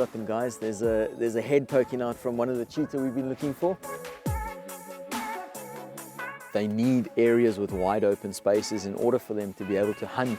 got them, guys. There's a head poking out from one of the cheetah we've been looking for. They need areas with wide open spaces in order for them to be able to hunt.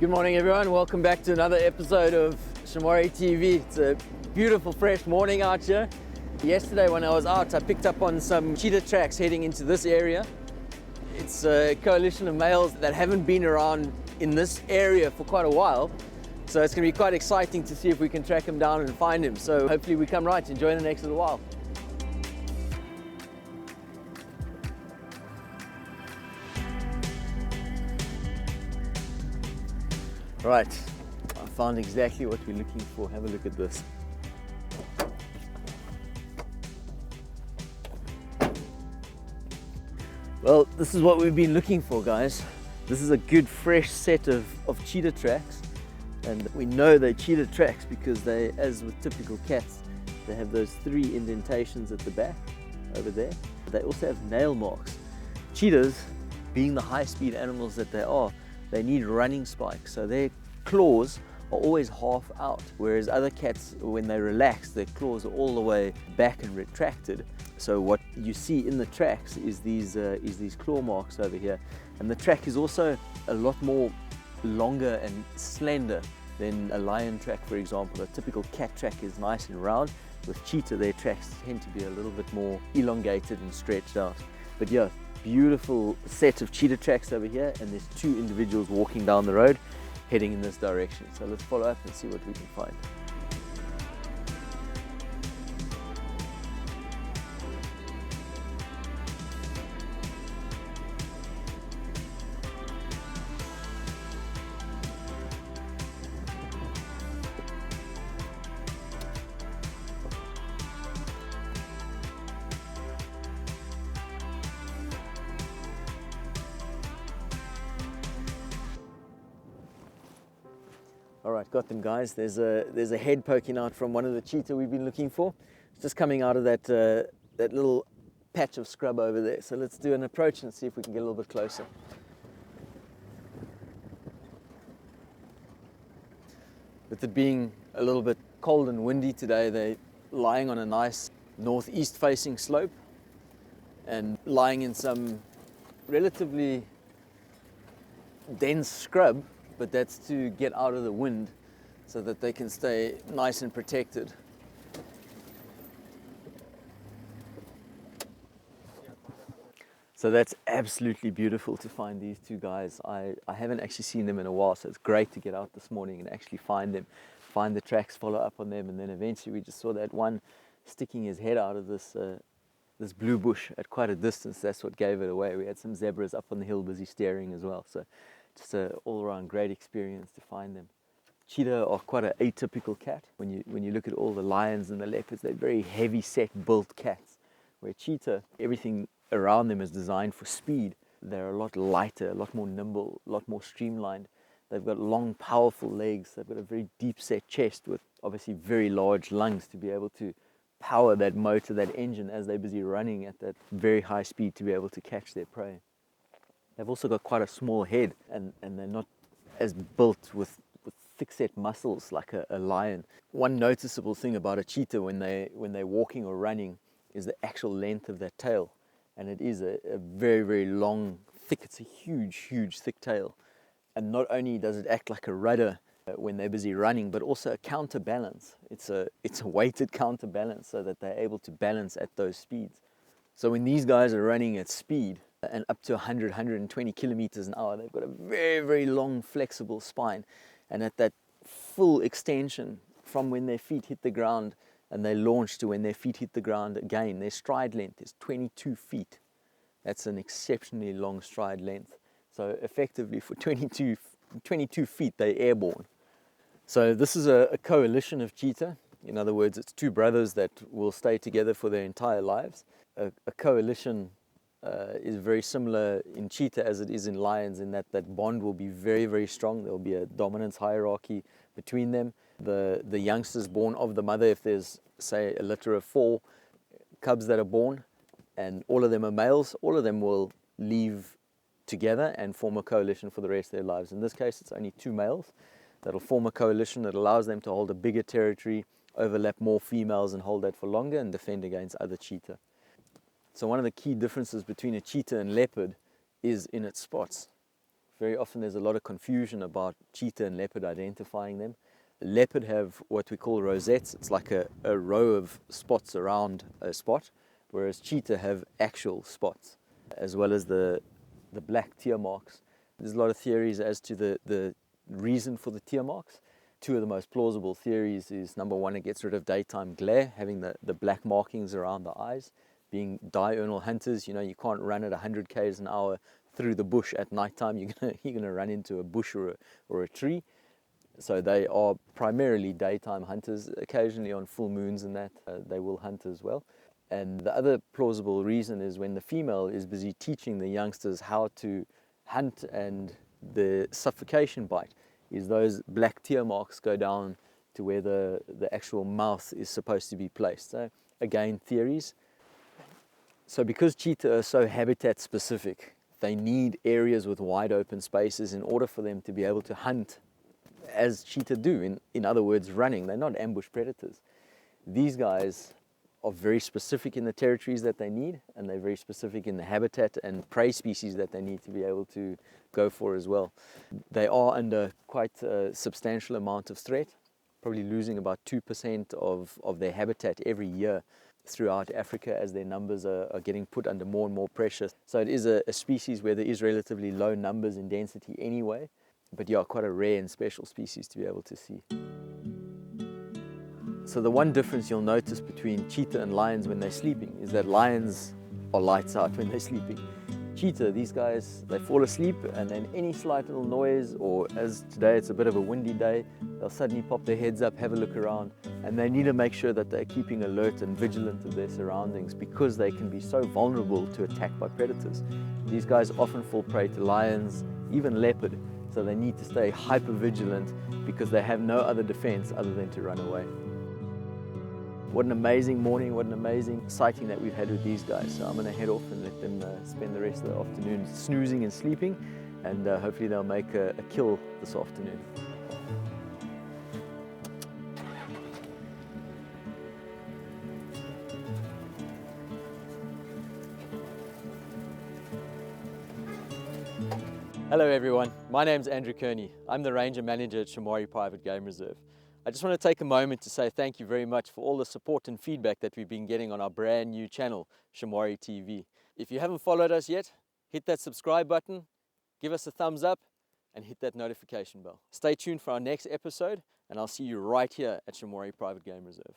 Good morning, everyone. Welcome back to another episode of Shamwari TV. It's a beautiful, fresh morning out here. Yesterday when I was out, I picked up on some cheetah tracks heading into this area. It's a coalition of males that haven't been around in this area for quite a while. So it's going to be quite exciting to see if we can track him down and find him. So hopefully we come right. Enjoy the next little while. Right, I found exactly what we're looking for. Have a look at this. Well, this is what we've been looking for, guys. This is a good fresh set of cheetah tracks, and we know they're cheetah tracks because they, as with typical cats, they have those 3 indentations at the back over there. They also have nail marks. Cheetahs, being the high-speed animals that they are, they need running spikes, so their claws are always half out, whereas other cats, when they relax, their claws are all the way back and retracted. So what you see in the tracks is these claw marks over here, and the track is also a lot more longer and slender than a lion track, for example. A typical cat track is nice and round. With cheetah, their tracks tend to be a little bit more elongated and stretched out. But yeah, beautiful set of cheetah tracks over here, and there's 2 individuals walking down the road heading in this direction. So let's follow up and see what we can find. All right, got them, guys. There's a head poking out from one of the cheetah we've been looking for. It's just coming out of that little patch of scrub over there. So let's do an approach and see if we can get a little bit closer. With it being a little bit cold and windy today, they're lying on a nice northeast facing slope and lying in some relatively dense scrub, but that's to get out of the wind so that they can stay nice and protected. So that's absolutely beautiful to find these 2 guys. I haven't actually seen them in a while, so it's great to get out this morning and actually find them, find the tracks, follow up on them, and then eventually we just saw that one sticking his head out of this blue bush at quite a distance. That's what gave it away. We had some zebras up on the hill busy staring as well. So just an all-around great experience to find them. Cheetah are quite an atypical cat. When you look at all the lions and the leopards, they're very heavy-set built cats. Where cheetah, everything around them is designed for speed. They're a lot lighter, a lot more nimble, a lot more streamlined. They've got long, powerful legs. They've got a very deep-set chest with obviously very large lungs to be able to power that motor, that engine, as they're busy running at that very high speed to be able to catch their prey. They've also got quite a small head, and they're not as built with thick-set muscles like a lion. One noticeable thing about a cheetah when they're walking or running is the actual length of their tail, and it is a very, very long, thick. It's a huge, thick tail, and not only does it act like a rudder when they're busy running, but also a counterbalance. It's a weighted counterbalance so that they're able to balance at those speeds. So when these guys are running at speed and up to 120 kilometers an hour, they've got a very, very long, flexible spine. And at that full extension from when their feet hit the ground and they launch to when their feet hit the ground again, their stride length is 22 feet. That's an exceptionally long stride length. So effectively for 22 feet, they're airborne. So this is a coalition of cheetah. In other words, it's 2 brothers that will stay together for their entire lives. A coalition is very similar in cheetah as it is in lions, in that that bond will be very, very strong. There will be a dominance hierarchy between them. The youngsters born of the mother, if there's, say, a litter of 4 cubs that are born, and all of them are males, all of them will leave together and form a coalition for the rest of their lives. In this case, it's only 2 males that'll form a coalition that allows them to hold a bigger territory, overlap more females and hold that for longer, and defend against other cheetah. So one of the key differences between a cheetah and leopard is in its spots. Very often there's a lot of confusion about cheetah and leopard identifying them. Leopard have what we call rosettes. It's like a row of spots around a spot, whereas cheetah have actual spots, as well as the black tear marks. There's a lot of theories as to the reason for the tear marks. 2 of the most plausible theories is, number 1, it gets rid of daytime glare, having the black markings around the eyes. Being diurnal hunters, you know, you can't run at 100 k's an hour through the bush at nighttime. You're gonna run into a bush or a tree. So they are primarily daytime hunters. Occasionally on full moons and that, they will hunt as well. And the other plausible reason is when the female is busy teaching the youngsters how to hunt, and the suffocation bite is those black tear marks go down to where the actual mouth is supposed to be placed. So again, theories. So because cheetah are so habitat specific, they need areas with wide open spaces in order for them to be able to hunt as cheetah do. In other words, running. They're not ambush predators. These guys are very specific in the territories that they need, and they're very specific in the habitat and prey species that they need to be able to go for as well. They are under quite a substantial amount of threat, probably losing about 2% of their habitat every year throughout Africa as their numbers are getting put under more and more pressure. So it is a species where there is relatively low numbers in density anyway, but yeah, quite a rare and special species to be able to see. So the one difference you'll notice between cheetah and lions when they're sleeping is that lions are lights out when they're sleeping. Cheetah, these guys, they fall asleep, and then any slight little noise, or as today it's a bit of a windy day, they'll suddenly pop their heads up, have a look around, and they need to make sure that they're keeping alert and vigilant of their surroundings, because they can be so vulnerable to attack by predators. These guys often fall prey to lions, even leopard, so they need to stay hyper vigilant because they have no other defense other than to run away. What an amazing morning, what an amazing sighting that we've had with these guys. So I'm going to head off and let them spend the rest of the afternoon snoozing and sleeping, and hopefully they'll make a kill this afternoon. Hello everyone, my name's Andrew Kearney. I'm the Ranger Manager at Shamwari Private Game Reserve. I just want to take a moment to say thank you very much for all the support and feedback that we've been getting on our brand new channel, Shamwari TV. If you haven't followed us yet, hit that subscribe button, give us a thumbs up, and hit that notification bell. Stay tuned for our next episode, and I'll see you right here at Shamwari Private Game Reserve.